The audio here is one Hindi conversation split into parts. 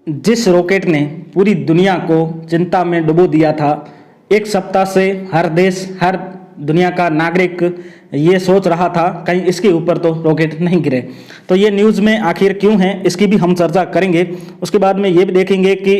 जिस रॉकेट ने पूरी दुनिया को चिंता में डुबो दिया था, एक सप्ताह से हर देश, हर दुनिया का नागरिक ये सोच रहा था कहीं इसके ऊपर तो रॉकेट नहीं गिरे। तो ये न्यूज़ में आखिर क्यों है, इसकी भी हम चर्चा करेंगे। उसके बाद में ये भी देखेंगे कि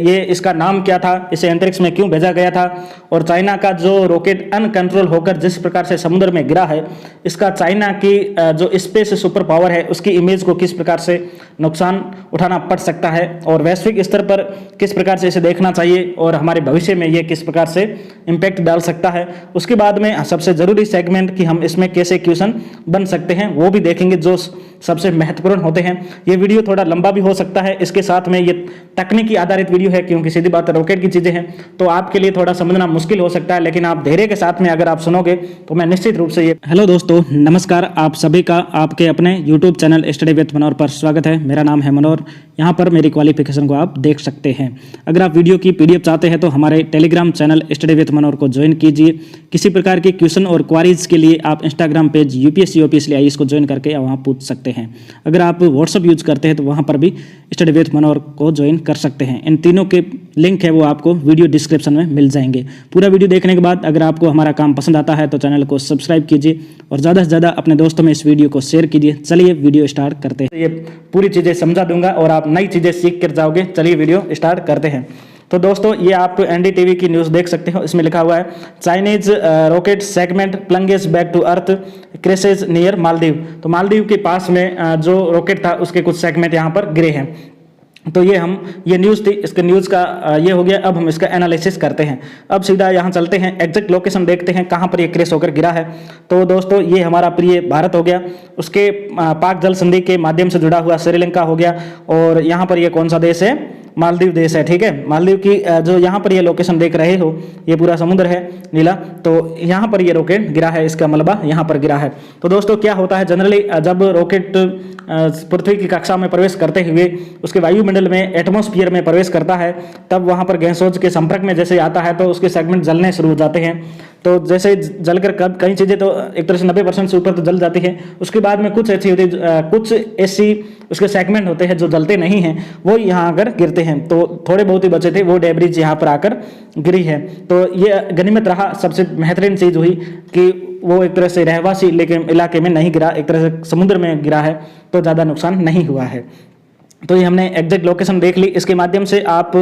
ये इसका नाम क्या था, इसे अंतरिक्ष में क्यों भेजा गया था, और चाइना का जो रॉकेट अनकंट्रोल होकर जिस प्रकार से समुद्र में गिरा है, इसका चाइना की जो स्पेस सुपर पावर है उसकी इमेज को किस प्रकार से नुकसान उठाना पड़ सकता है, और वैश्विक स्तर पर किस प्रकार से इसे देखना चाहिए, और हमारे भविष्य में ये किस प्रकार से इम्पैक्ट डाल सकता है। उसके बाद में सबसे ज़रूरी सेगमेंट कि हम इसमें कैसे क्वेश्चन बन सकते हैं वो भी देखेंगे, जो सबसे महत्वपूर्ण होते हैं। ये वीडियो थोड़ा लंबा भी हो सकता है, इसके साथ में ये तकनीकी आधारित वीडियो है क्योंकि सीधी बात रॉकेट की चीज़ें हैं तो आपके लिए थोड़ा समझना मुश्किल हो सकता है, लेकिन आप धैर्य के साथ में अगर आप सुनोगे तो मैं निश्चित रूप से ये। हेलो दोस्तों, नमस्कार। आप सभी का आपके अपने यूट्यूब चैनल स्टडी विद मनोहर पर स्वागत है। मेरा नाम है मनोहर। यहाँ पर मेरी क्वालिफिकेशन को आप देख सकते हैं। अगर आप वीडियो की पीडीएफ चाहते हैं तो हमारे टेलीग्राम चैनल स्टडी विद मनोहर को ज्वाइन कीजिए। किसी प्रकार के क्वेश्चन और क्वारीज के लिए आप Instagram page UPSC OPSC IAS को ज्वाइन करके वहाँ पूछ सकते हैं। अगर आप व्हाट्सअप यूज करते हैं तो वहाँ पर भी स्टडी विद मनोहर को ज्वाइन कर सकते हैं। इन तीनों के लिंक है वो आपको वीडियो डिस्क्रिप्शन में मिल जाएंगे। पूरा वीडियो देखने के बाद अगर आपको हमारा काम पसंद आता है तो चैनल को सब्सक्राइब कीजिए और ज़्यादा से ज़्यादा अपने दोस्तों में इस वीडियो को शेयर कीजिए। चलिए वीडियो स्टार्ट करते हैं। ये पूरी चीज़ें समझा दूंगा और आप नई चीज़ें सीख कर जाओगे। चलिए वीडियो स्टार्ट करते हैं। तो दोस्तों, ये आप एनडीटीवी की न्यूज़ देख सकते हो। इसमें लिखा हुआ है Chinese rocket segment plunges back to earth crashes near Maldives. तो मालदीव के पास में जो रॉकेट था उसके कुछ सेगमेंट यहाँ पर गिरे हैं। तो ये न्यूज़ थी, इसके न्यूज़ का ये हो गया। अब हम इसका एनालिसिस करते हैं। अब सीधा यहाँ चलते हैं, एग्जैक्ट लोकेशन देखते हैं कहाँ पर ये क्रैश होकर गिरा है। तो दोस्तों, ये हमारा प्रिय भारत हो गया, उसके पाक जल संधि के माध्यम से जुड़ा हुआ श्रीलंका हो गया, और यहाँ पर ये कौन सा देश है, मालदीव देश है। ठीक है, मालदीव की जो यहाँ पर ये लोकेशन देख रहे हो, ये पूरा समुद्र है नीला, तो यहाँ पर ये रॉकेट गिरा है, इसका मलबा यहाँ पर गिरा है। तो दोस्तों, क्या होता है जनरली जब रॉकेट पृथ्वी की कक्षा में प्रवेश करते हुए उसके वायुमंडल में, एटमॉस्फेयर में प्रवेश करता है, तब वहाँ पर गैसों के संपर्क में जैसे आता है तो उसके सेगमेंट जलने शुरू हो जाते हैं। तो जैसे जलकर कई चीज़ें तो एक तरह से 90% से ऊपर तो जल जाती है। उसके बाद में कुछ ऐसी होती, कुछ ऐसी उसके सेगमेंट होते हैं जो जलते नहीं हैं, वो यहाँ आकर गिरते हैं। तो थोड़े बहुत ही बचे थे, वो डेब्रिज यहाँ पर आकर गिरी है। तो ये गनीमत रहा, सबसे बेहतरीन चीज़ हुई कि वो एक तरह से रहवासी लेकिन इलाके में नहीं गिरा, एक तरह से समुद्र में गिरा है, तो ज़्यादा नुकसान नहीं हुआ है। तो ये हमने एग्जैक्ट लोकेशन देख ली। इसके माध्यम से आप,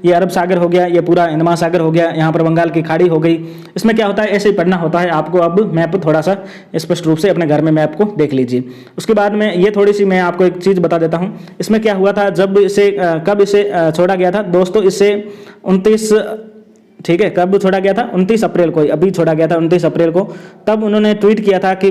ये अरब सागर हो गया, ये पूरा हिंद महासागर हो गया, यहाँ पर बंगाल की खाड़ी हो गई। इसमें क्या होता है, ऐसे ही पढ़ना होता है आपको। अब मैप थोड़ा सा स्पष्ट रूप से अपने घर में मैप को देख लीजिए। उसके बाद में ये थोड़ी सी मैं आपको एक चीज़ बता देता हूँ। इसमें क्या हुआ था, जब इसे कब इसे छोड़ा गया था दोस्तों, इसे 29, ठीक है, कब छोड़ा गया था, 29 अप्रैल को, अभी छोड़ा गया था 29 अप्रैल को। तब उन्होंने ट्वीट किया था कि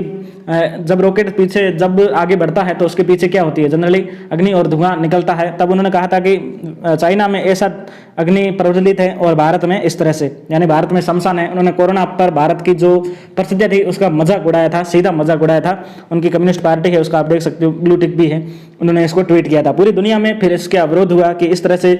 जब रॉकेट पीछे जब आगे बढ़ता है तो उसके पीछे क्या होती है, जनरली अग्नि और धुआं निकलता है। तब उन्होंने कहा था कि चाइना में ऐसा अग्नि प्रज्वलित है और भारत में इस तरह से, यानी भारत में शमशान है। उन्होंने कोरोना पर भारत की जो परिस्थितियाँ थी उसका मजाक उड़ाया था, सीधा मजाक उड़ाया था। उनकी कम्युनिस्ट पार्टी है, उसका आप देख सकते हो, ब्लू टिक भी है, उन्होंने इसको ट्वीट किया था पूरी दुनिया में। फिर इसका विरोध हुआ कि इस तरह से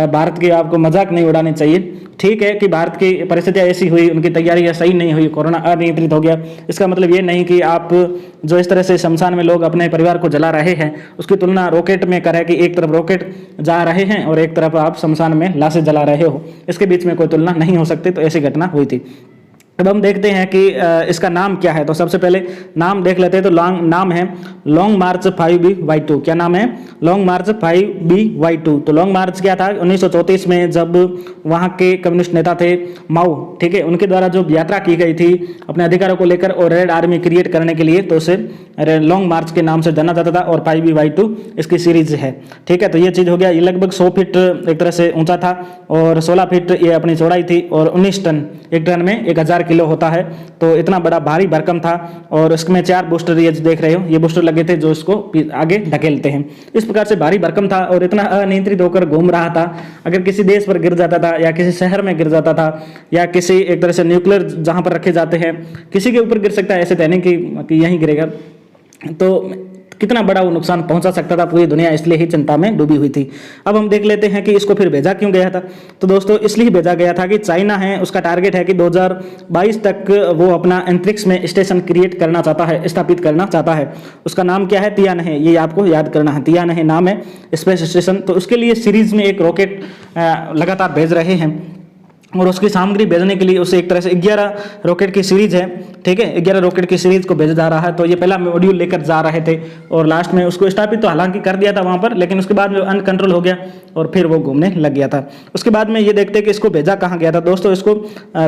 भारत की आपको मजाक नहीं उड़ानी चाहिए। ठीक है कि भारत की परिस्थितियाँ ऐसी हुई, उनकी तैयारियाँ सही नहीं हुई, कोरोना अनियंत्रित हो गया। इसका मतलब ये नहीं कि आप जो इस तरह से शमशान में लोग अपने परिवार को जला रहे हैं उसकी तुलना रॉकेट में करें कि एक तरफ रॉकेट जा रहे हैं और एक तरफ आप शमशान में लाशें जला रहे हो, इसके बीच में कोई तुलना नहीं हो सकती। तो ऐसी घटना हुई थी। अब हम देखते हैं कि इसका नाम क्या है। तो सबसे पहले नाम देख लेते हैं। तो नाम है लॉन्ग मार्च 5B/2। क्या नाम है, लॉन्ग मार्च 5B/2। तो लॉन्ग मार्च क्या था, 1934 में जब वहाँ के कम्युनिस्ट नेता थे माओ, ठीक है, उनके द्वारा जो यात्रा की गई थी अपने अधिकारों को लेकर और रेड आर्मी क्रिएट करने के लिए, तो उसे लॉन्ग मार्च के नाम से जाना जाता था, और 5B/2 इसकी सीरीज है। ठीक है, तो ये चीज़ हो गया। ये लगभग 100 फीट एक तरह से ऊंचा था और 16 फीट ये अपनी चौड़ाई थी, और 19 टन, एक टन में 1000 किलो होता है। तो इतना बड़ा भारी भरकम था, और इसमें 4 बूस्टर ये देख रहे हो, ये बूस्टर लगे थे जो इसको आगे ढकेलते हैं। इस प्रकार से भारी भरकम था और इतना अनियंत्रित होकर घूम रहा था। अगर किसी देश पर गिर जाता था या किसी शहर में गिर जाता था या किसी एक तरह से न्यूक्लियर जहां पर रखे जाते हैं, किसी के ऊपर गिर सकता है, ऐसे तो नहीं कि यहीं गिरेगा। तो कितना बड़ा वो नुकसान पहुंचा सकता था पूरी दुनिया, इसलिए ही चिंता में डूबी हुई थी। अब हम देख लेते हैं कि इसको फिर भेजा क्यों गया था। तो दोस्तों इसलिए भेजा गया था कि चाइना है, उसका टारगेट है कि 2022 तक वो अपना अंतरिक्ष में स्टेशन क्रिएट करना चाहता है, स्थापित करना चाहता है। उसका नाम क्या है? तियानहे, ये आपको याद करना है, तियानहे नाम है स्पेस स्टेशन। तो उसके लिए सीरीज में एक रॉकेट लगातार भेज रहे हैं और उसकी सामग्री भेजने के लिए उसे एक तरह से 11 रॉकेट की सीरीज है, ठीक है, 11 रॉकेट की सीरीज को भेजा जा रहा है। तो ये पहला मॉड्यूल लेकर जा रहे थे और लास्ट में उसको स्थापित तो हालांकि कर दिया था वहां पर, लेकिन उसके बाद में अनकंट्रोल हो गया और फिर वो घूमने लग गया था। उसके बाद में ये देखते हैं कि इसको भेजा कहाँ गया था। दोस्तों इसको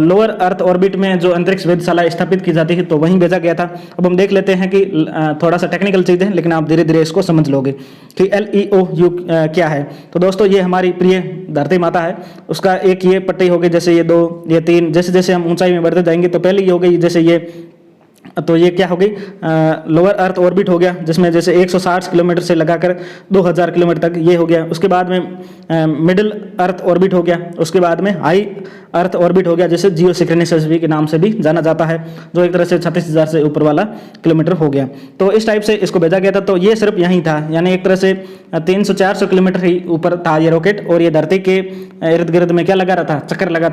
लोअर अर्थ ऑर्बिट में जो अंतरिक्ष वेधशाला स्थापित की जाती है तो वहीं भेजा गया था। अब हम देख लेते हैं कि थोड़ा सा टेक्निकल चीज़ है, लेकिन आप धीरे धीरे इसको समझ लोगे कि LEO क्या है। तो दोस्तों ये हमारी प्रिय धरती माता है, उसका एक ये पट्टी होगी, जैसे ये 2 ये 3, जैसे जैसे हम ऊंचाई में बढ़ते जाएंगे तो पहले ये हो गई जैसे ये, तो ये क्या हो गई लोअर अर्थ ऑर्बिट हो गया, जिसमें जैसे 160 किलोमीटर से लगाकर 2000 किलोमीटर तक ये हो गया। उसके बाद में मिडिल अर्थ ऑर्बिट हो गया। उसके बाद में हाई अर्थ ऑर्बिट हो गया, जैसे जियोसिंक्रोनस एसवी के नाम से भी जाना जाता है, जो एक तरह से 36,000 से ऊपर वाला किलोमीटर हो गया। तो इस टाइप से इसको भेजा गया था। तो ये सिर्फ यहीं था, यानी एक तरह से 300-400 किलोमीटर ही ऊपर था ये रॉकेट, और ये धरती के इर्द गिर्द में क्या लगा रहा था? चक्कर लगा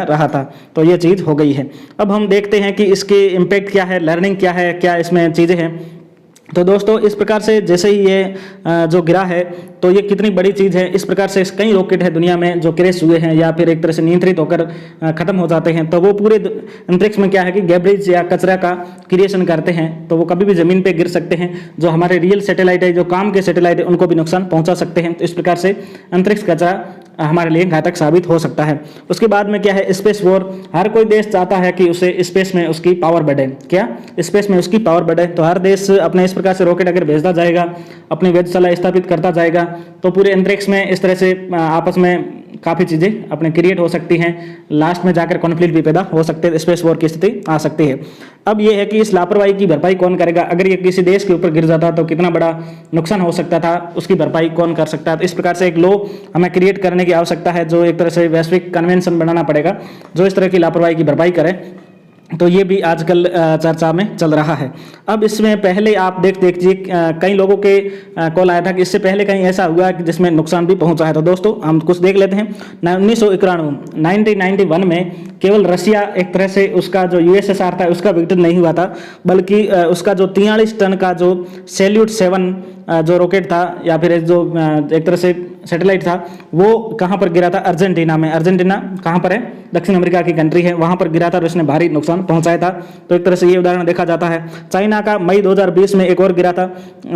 रहा था। तो ये चीज़ हो गई है। अब हम देखते हैं कि इसके इम्पैक्ट क्या है, लर्निंग क्या है, क्या इसमें चीज़ें हैं। तो दोस्तों इस प्रकार से जैसे ही ये जो गिरा है तो ये कितनी बड़ी चीज़ है। इस प्रकार से कई रॉकेट है दुनिया में जो क्रैश हुए हैं या फिर एक तरह से नियंत्रित होकर खत्म हो जाते हैं। तो वो पूरे अंतरिक्ष में क्या है कि गैब्रिज या कचरा का क्रिएशन करते हैं, तो वो कभी भी ज़मीन पे गिर सकते हैं। जो हमारे रियल सैटेलाइट है, जो काम के सैटेलाइट है, उनको भी नुकसान पहुंचा सकते हैं। तो इस प्रकार से अंतरिक्ष कचरा हमारे लिए घातक साबित हो सकता है। उसके बाद में क्या है? Space war. हर कोई देश चाहता है कि उसे स्पेस में उसकी पावर बढ़े। क्या? स्पेस में उसकी पावर बढ़े। तो हर देश अपने इस प्रकार से रॉकेट अगर भेजता जाएगा, अपनी वेधशाला स्थापित करता जाएगा, तो पूरे अंतरिक्ष में इस तरह से आपस में काफ़ी चीज़ें अपने क्रिएट हो सकती हैं। लास्ट में जाकर कॉन्फ्लिक्ट भी पैदा हो सकते हैं, स्पेस वॉर की स्थिति आ सकती है। अब ये है कि इस लापरवाही की भरपाई कौन करेगा? अगर ये किसी देश के ऊपर गिर जाता तो कितना बड़ा नुकसान हो सकता था, उसकी भरपाई कौन कर सकता है? तो इस प्रकार से एक लॉ हमें क्रिएट करने की आवश्यकता है, जो एक तरह से वैश्विक कन्वेंशन बनाना पड़ेगा जो इस तरह की लापरवाही की भरपाई करे। तो ये भी आजकल चर्चा में चल रहा है। अब इसमें पहले आप देखिए कई लोगों के कॉल आया था कि इससे पहले कहीं ऐसा हुआ कि जिसमें नुकसान भी पहुंचा है। तो दोस्तों हम कुछ देख लेते हैं। 1991 में केवल रशिया एक तरह से उसका जो USSR था उसका विघटन नहीं हुआ था, बल्कि उसका जो 43 टन का जो सैल्यूट 7 जो रॉकेट था या फिर जो एक तरह से सैटेलाइट था, वो कहाँ पर गिरा था? अर्जेंटीना में। अर्जेंटीना कहाँ पर है? दक्षिण अमेरिका की कंट्री है, वहाँ पर गिरा था और उसने भारी नुकसान पहुँचाया था। तो एक तरह से ये उदाहरण देखा जाता है। चाइना का मई 2020 में एक और गिरा था,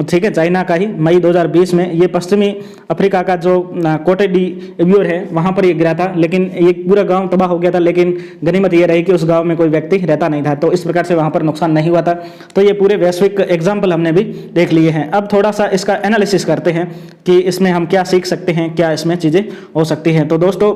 ठीक है, चाइना का ही मई 2020 में। ये पश्चिमी अफ्रीका का जो कोटे डी इवोर है वहाँ पर ये गिरा था, लेकिन ये पूरा गाँव तबाह हो गया था। लेकिन गनीमत ये रही कि उस गाँव में कोई व्यक्ति रहता नहीं था, तो इस प्रकार से वहाँ पर नुकसान नहीं हुआ था। तो ये पूरे वैश्विक एग्जाम्पल हमने भी देख लिए हैं। अब थोड़ा सा इसका एनालिसिस करते हैं कि इसमें हम क्या सीख सकते हैं, क्या इसमें चीज़ें हो सकती हैं। तो दोस्तों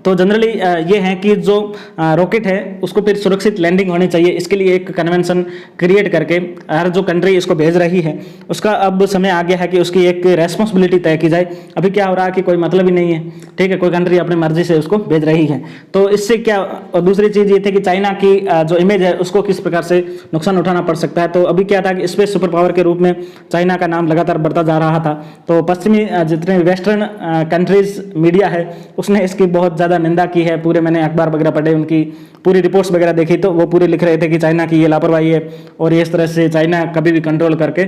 तो जनरली ये है कि जो रॉकेट है उसको फिर सुरक्षित लैंडिंग होनी चाहिए। इसके लिए एक कन्वेंशन क्रिएट करके हर जो कंट्री इसको भेज रही है उसका अब समय आ गया है कि उसकी एक रेस्पॉन्सिबिलिटी तय की जाए। अभी क्या हो रहा है कि कोई मतलब ही नहीं है, ठीक है, कोई कंट्री अपनी मर्जी से उसको भेज रही है। तो इससे क्या, और दूसरी चीज़ ये थी कि चाइना की जो इमेज है उसको किस प्रकार से नुकसान उठाना पड़ सकता है। तो अभी क्या था कि स्पेस सुपर पावर के रूप में चाइना का नाम लगातार बढ़ता जा रहा था। तो पश्चिमी जितने वेस्टर्न कंट्रीज मीडिया है उसने इसकी बहुत ज़्यादा निंदा की है। पूरे मैंने अखबार वगैरह पढ़े, उनकी पूरी रिपोर्ट्स वगैरह देखी, तो वो पूरे लिख रहे थे कि चाइना की ये लापरवाही है और इस तरह से चाइना कभी भी कंट्रोल करके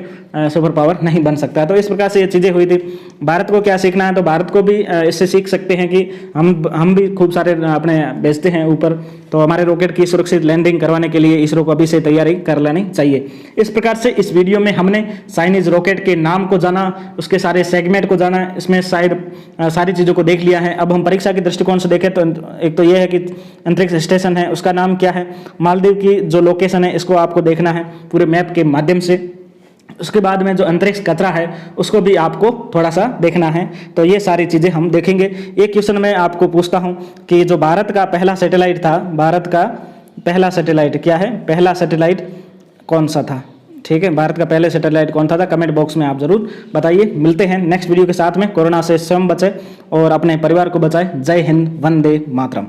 सुपर पावर नहीं बन सकता है। तो इस प्रकार से ये चीज़ें हुई थी। भारत को क्या सीखना है? तो भारत को भी इससे सीख सकते हैं कि हम भी खूब सारे अपने भेजते हैं ऊपर, तो हमारे रॉकेट की सुरक्षित लैंडिंग करवाने के लिए इसरो को अभी से तैयारी कर लेनी चाहिए। इस प्रकार से इस वीडियो में हमने चाइनीज रॉकेट के नाम को जाना, उसके सारे सेगमेंट को जाना, इसमें शायद सारी चीज़ों को देख लिया है। अब हम परीक्षा के दृष्टिकोण से देखें तो एक तो यह है कि अंतरिक्ष स्टेशन है, उसका नाम क्या है, मालदीव की जो लोकेशन है इसको आपको देखना है पूरे मैप के माध्यम से। उसके बाद में जो अंतरिक्ष कचरा है उसको भी आपको थोड़ा सा देखना है। तो ये सारी चीज़ें हम देखेंगे। एक क्वेश्चन मैं आपको पूछता हूँ कि जो भारत का पहला सैटेलाइट था, भारत का पहला सैटेलाइट क्या है? पहला सैटेलाइट कौन सा था? ठीक है, भारत का पहले सैटेलाइट कौन था? कमेंट बॉक्स में आप जरूर बताइए। मिलते हैं नेक्स्ट वीडियो के साथ में। कोरोना से स्वयं बचे और अपने परिवार को बचाए। जय हिंद, वंदे मातरम।